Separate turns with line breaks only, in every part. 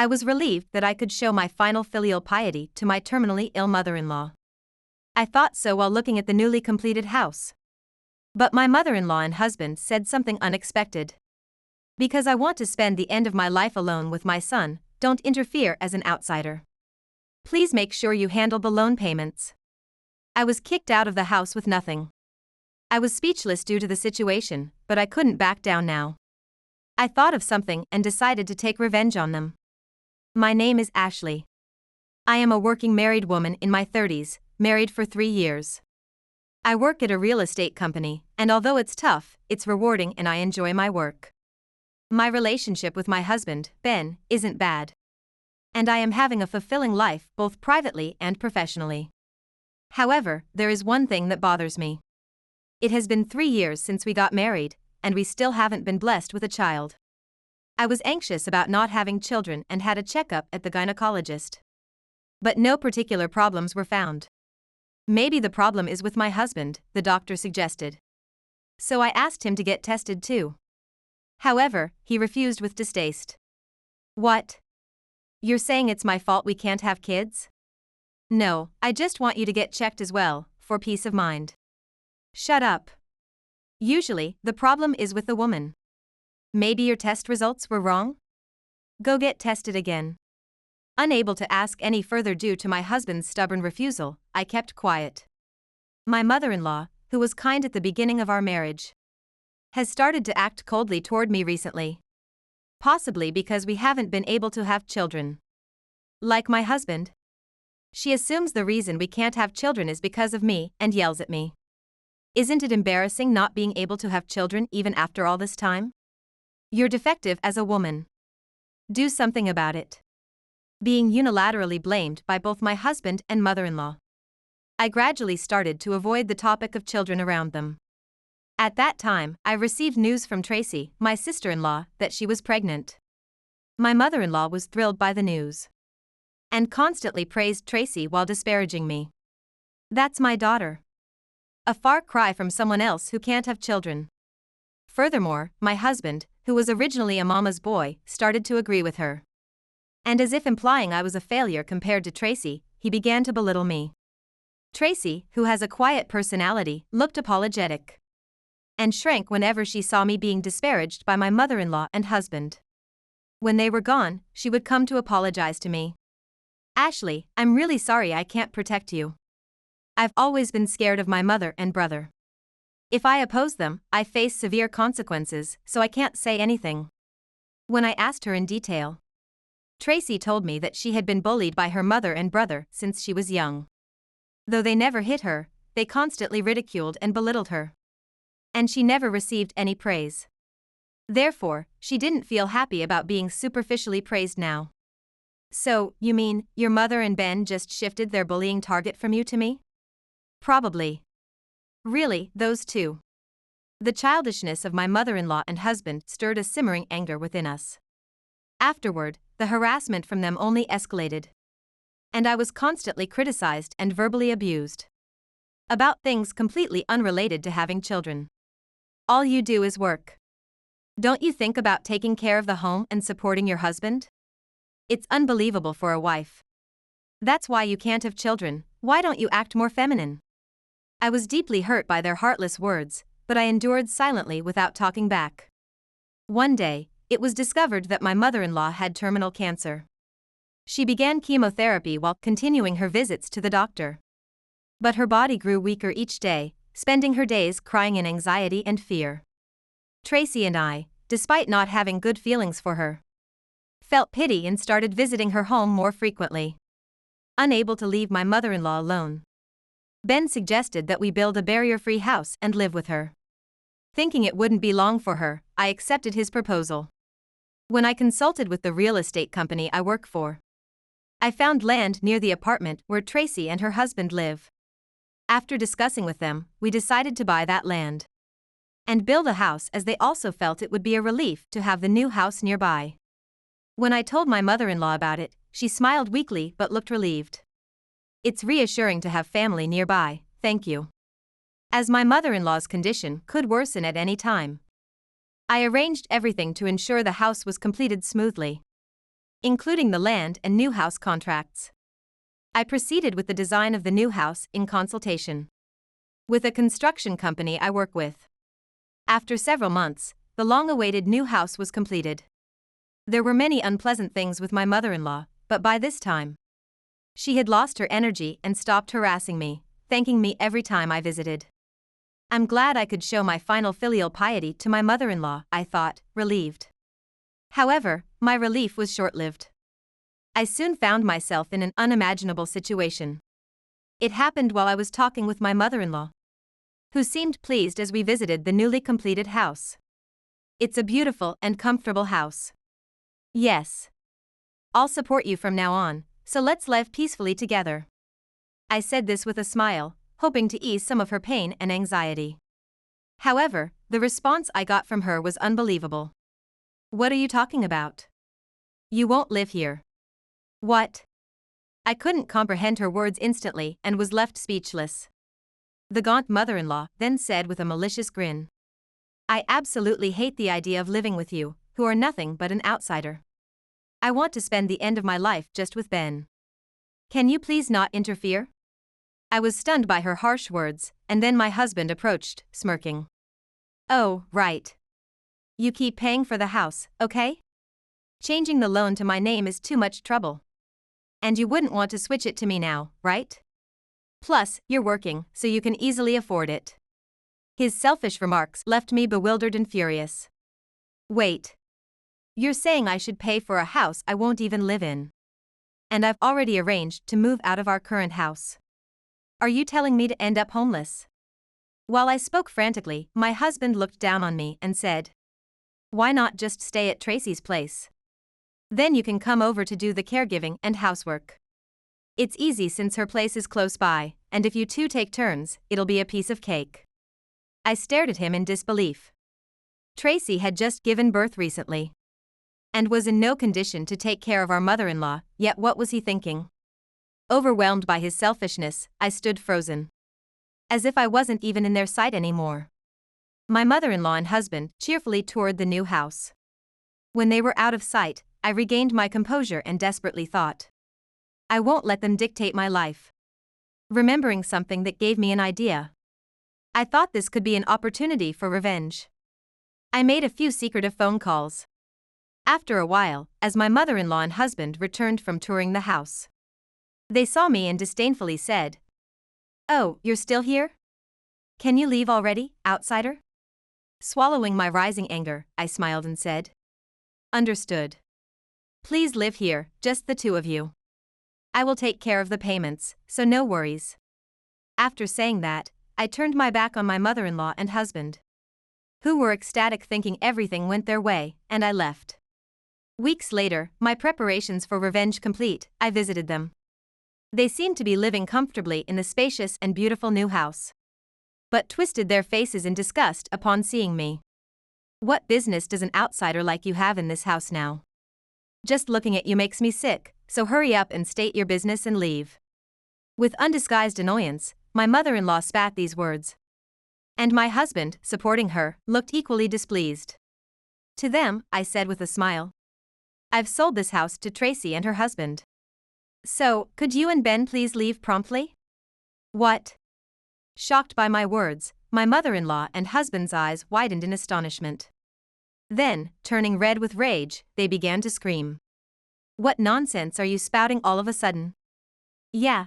I was relieved that I could show my final filial piety to my terminally ill mother-in-law. I thought so while looking at the newly completed house. But my mother-in-law and husband said something unexpected. Because I want to spend the end of my life alone with my son, don't interfere as an outsider. Please make sure you handle the loan payments. I was kicked out of the house with nothing. I was speechless due to the situation, but I couldn't back down now. I thought of something and decided to take revenge on them. My name is Ashley. I am a working married woman in my 30s, married for 3 years. I work at a real estate company, and although it's tough, it's rewarding and I enjoy my work. My relationship with my husband, Ben, isn't bad. And I am having a fulfilling life both privately and professionally. However, there is one thing that bothers me. It has been 3 years since we got married, and we still haven't been blessed with a child. I was anxious about not having children and had a checkup at the gynecologist. But no particular problems were found. Maybe the problem is with my husband, the doctor suggested. So I asked him to get tested too. However, he refused with distaste. What? You're saying it's my fault we can't have kids? No, I just want you to get checked as well, for peace of mind. Shut up. Usually, the problem is with the woman. Maybe your test results were wrong? Go get tested again. Unable to ask any further due to my husband's stubborn refusal, I kept quiet. My mother-in-law, who was kind at the beginning of our marriage, has started to act coldly toward me recently. Possibly because we haven't been able to have children. Like my husband. She assumes the reason we can't have children is because of me and yells at me. Isn't it embarrassing not being able to have children even after all this time? You're defective as a woman. Do something about it. Being unilaterally blamed by both my husband and mother-in-law, I gradually started to avoid the topic of children around them. At that time, I received news from Tracy, my sister-in-law, that she was pregnant. My mother-in-law was thrilled by the news and constantly praised Tracy while disparaging me. That's my daughter. A far cry from someone else who can't have children. Furthermore, my husband, who was originally a mama's boy, started to agree with her. And as if implying I was a failure compared to Tracy, he began to belittle me. Tracy, who has a quiet personality, looked apologetic and shrank whenever she saw me being disparaged by my mother-in-law and husband. When they were gone, she would come to apologize to me. Ashley, I'm really sorry I can't protect you. I've always been scared of my mother and brother. If I oppose them, I face severe consequences, so I can't say anything. When I asked her in detail, Tracy told me that she had been bullied by her mother and brother since she was young. Though they never hit her, they constantly ridiculed and belittled her. And she never received any praise. Therefore, she didn't feel happy about being superficially praised now. So, you mean, your mother and Ben just shifted their bullying target from you to me? Probably. Really, those two. The childishness of my mother-in-law and husband stirred a simmering anger within us. Afterward, the harassment from them only escalated. And I was constantly criticized and verbally abused. About things completely unrelated to having children. All you do is work. Don't you think about taking care of the home and supporting your husband? It's unbelievable for a wife. That's why you can't have children. Why don't you act more feminine? I was deeply hurt by their heartless words, but I endured silently without talking back. One day, it was discovered that my mother-in-law had terminal cancer. She began chemotherapy while continuing her visits to the doctor. But her body grew weaker each day, spending her days crying in anxiety and fear. Tracy and I, despite not having good feelings for her, felt pity and started visiting her home more frequently. Unable to leave my mother-in-law alone, Ben suggested that we build a barrier-free house and live with her. Thinking it wouldn't be long for her, I accepted his proposal. When I consulted with the real estate company I work for, I found land near the apartment where Tracy and her husband live. After discussing with them, we decided to buy that land and build a house, as they also felt it would be a relief to have the new house nearby. When I told my mother-in-law about it, she smiled weakly but looked relieved. It's reassuring to have family nearby, thank you. As my mother-in-law's condition could worsen at any time, I arranged everything to ensure the house was completed smoothly. including the land and new house contracts. I proceeded with the design of the new house in consultation with a construction company I work with. After several months, the long-awaited new house was completed. There were many unpleasant things with my mother-in-law, but by this time, she had lost her energy and stopped harassing me, thanking me every time I visited. I'm glad I could show my final filial piety to my mother-in-law, I thought, relieved. However, my relief was short-lived. I soon found myself in an unimaginable situation. It happened while I was talking with my mother-in-law, who seemed pleased as we visited the newly completed house. It's a beautiful and comfortable house. Yes. I'll support you from now on, so let's live peacefully together. I said this with a smile, hoping to ease some of her pain and anxiety. However, the response I got from her was unbelievable. What are you talking about? You won't live here. What? I couldn't comprehend her words instantly and was left speechless. The gaunt mother-in-law then said with a malicious grin, I absolutely hate the idea of living with you, who are nothing but an outsider. I want to spend the end of my life just with Ben. Can you please not interfere? I was stunned by her harsh words, and then my husband approached, smirking. Oh, right. You keep paying for the house, okay? Changing the loan to my name is too much trouble. And you wouldn't want to switch it to me now, right? Plus, you're working, so you can easily afford it. His selfish remarks left me bewildered and furious. Wait. You're saying I should pay for a house I won't even live in? And I've already arranged to move out of our current house. Are you telling me to end up homeless? While I spoke frantically, my husband looked down on me and said, Why not just stay at Tracy's place? Then you can come over to do the caregiving and housework. It's easy since her place is close by, and if you two take turns, it'll be a piece of cake. I stared at him in disbelief. Tracy had just given birth recently and was in no condition to take care of our mother-in-law, yet what was he thinking? Overwhelmed by his selfishness, I stood frozen. As if I wasn't even in their sight anymore. My mother-in-law and husband cheerfully toured the new house. When they were out of sight, I regained my composure and desperately thought, I won't let them dictate my life. Remembering something that gave me an idea. I thought this could be an opportunity for revenge. I made a few secretive phone calls. After a while, as my mother-in-law and husband returned from touring the house, they saw me and disdainfully said, Oh, you're still here? Can you leave already, outsider? Swallowing my rising anger, I smiled and said, Understood. Please live here, just the two of you. I will take care of the payments, so no worries. After saying that, I turned my back on my mother-in-law and husband, who were ecstatic thinking everything went their way, and I left. Weeks later, my preparations for revenge complete, I visited them. They seemed to be living comfortably in the spacious and beautiful new house, but twisted their faces in disgust upon seeing me. What business does an outsider like you have in this house now? Just looking at you makes me sick, so hurry up and state your business and leave. With undisguised annoyance, my mother-in-law spat these words. And my husband, supporting her, looked equally displeased. To them, I said with a smile, I've sold this house to Tracy and her husband. So, could you and Ben please leave promptly? What? Shocked by my words, my mother-in-law and husband's eyes widened in astonishment. Then, turning red with rage, they began to scream. What nonsense are you spouting all of a sudden? Yeah.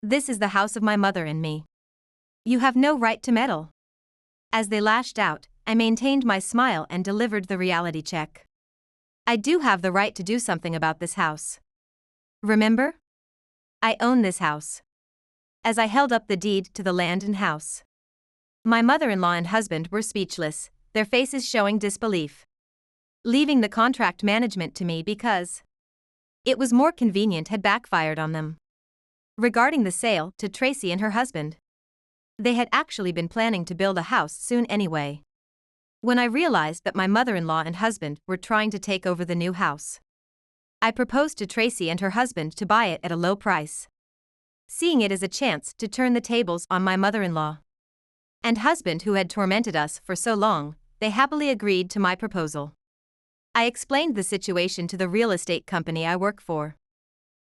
This is the house of my mother and me. You have no right to meddle. As they lashed out, I maintained my smile and delivered the reality check. I do have the right to do something about this house. Remember? I own this house. As I held up the deed to the land and house, my mother-in-law and husband were speechless, their faces showing disbelief, leaving the contract management to me because it was more convenient had backfired on them. Regarding the sale to Tracy and her husband, they had actually been planning to build a house soon anyway. When I realized that my mother-in-law and husband were trying to take over the new house, I proposed to Tracy and her husband to buy it at a low price, seeing it as a chance to turn the tables on my mother-in-law and husband who had tormented us for so long. They happily agreed to my proposal. I explained the situation to the real estate company I work for.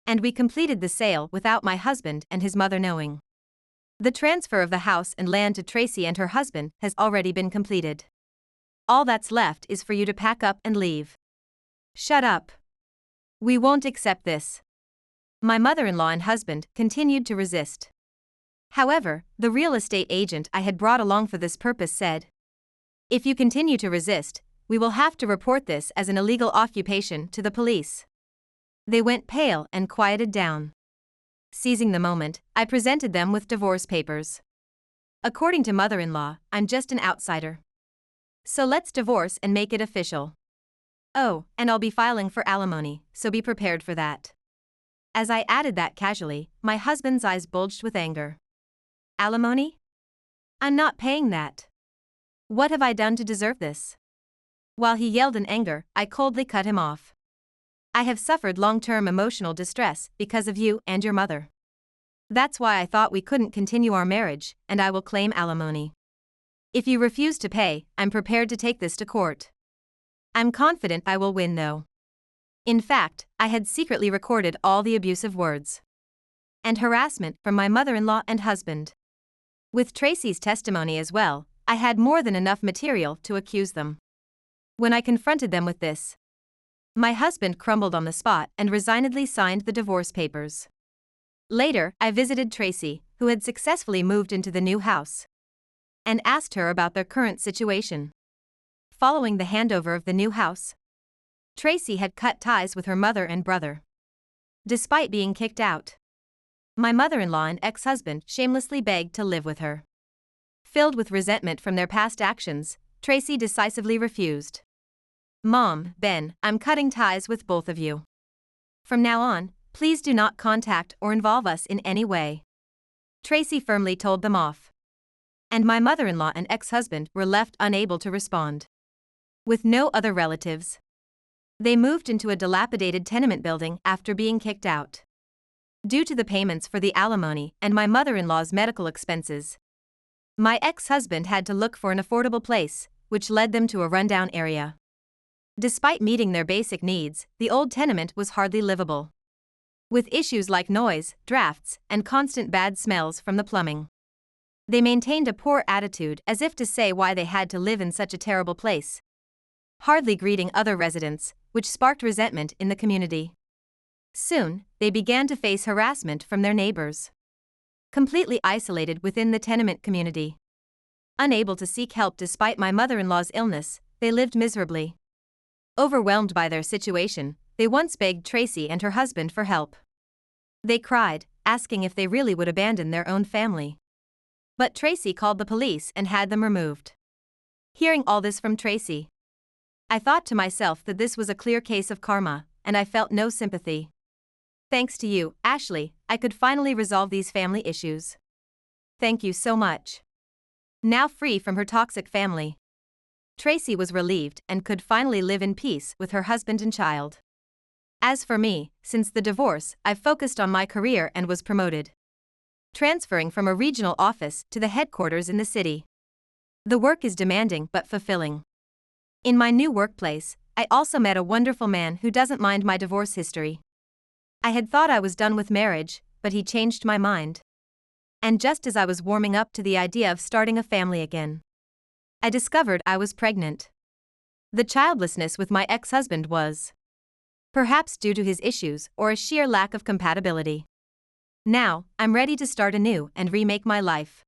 And we completed the sale without my husband and his mother knowing. The transfer of the house and land to Tracy and her husband has already been completed. All that's left is for you to pack up and leave. Shut up. We won't accept this. My mother-in-law and husband continued to resist. However, the real estate agent I had brought along for this purpose said, "If you continue to resist, we will have to report this as an illegal occupation to the police." They went pale and quieted down. Seizing the moment, I presented them with divorce papers. According to mother-in-law, I'm just an outsider. So let's divorce and make it official. Oh, and I'll be filing for alimony, so be prepared for that. As I added that casually, my husband's eyes bulged with anger. Alimony? I'm not paying that. What have I done to deserve this? While he yelled in anger, I coldly cut him off. I have suffered long-term emotional distress because of you and your mother. That's why I thought we couldn't continue our marriage, and I will claim alimony. If you refuse to pay, I'm prepared to take this to court. I'm confident I will win though. In fact, I had secretly recorded all the abusive words and harassment from my mother-in-law and husband. With Tracy's testimony as well, I had more than enough material to accuse them. When I confronted them with this, my husband crumbled on the spot and resignedly signed the divorce papers. Later, I visited Tracy, who had successfully moved into the new house, and asked her about their current situation. Following the handover of the new house, Tracy had cut ties with her mother and brother. Despite being kicked out, my mother-in-law and ex-husband shamelessly begged to live with her. Filled with resentment from their past actions, Tracy decisively refused. "Mom, Ben, I'm cutting ties with both of you. From now on, please do not contact or involve us in any way." Tracy firmly told them off. And my mother-in-law and ex-husband were left unable to respond. With no other relatives, they moved into a dilapidated tenement building after being kicked out. Due to the payments for the alimony and my mother-in-law's medical expenses, my ex-husband had to look for an affordable place, which led them to a rundown area. Despite meeting their basic needs, the old tenement was hardly livable, with issues like noise, drafts, and constant bad smells from the plumbing. They maintained a poor attitude as if to say why they had to live in such a terrible place, hardly greeting other residents, which sparked resentment in the community. Soon, they began to face harassment from their neighbors. Completely isolated within the tenement community, unable to seek help despite my mother-in-law's illness, they lived miserably. Overwhelmed by their situation, they once begged Tracy and her husband for help. They cried, asking if they really would abandon their own family. But Tracy called the police and had them removed. Hearing all this from Tracy, I thought to myself that this was a clear case of karma, and I felt no sympathy. Thanks to you, Ashley, I could finally resolve these family issues. Thank you so much. Now free from her toxic family, Tracy was relieved and could finally live in peace with her husband and child. As for me, since the divorce, I've focused on my career and was promoted, transferring from a regional office to the headquarters in the city. The work is demanding but fulfilling. In my new workplace, I also met a wonderful man who doesn't mind my divorce history. I had thought I was done with marriage, but he changed my mind. And just as I was warming up to the idea of starting a family again, I discovered I was pregnant. The childlessness with my ex-husband was perhaps due to his issues or a sheer lack of compatibility. Now, I'm ready to start anew and remake my life.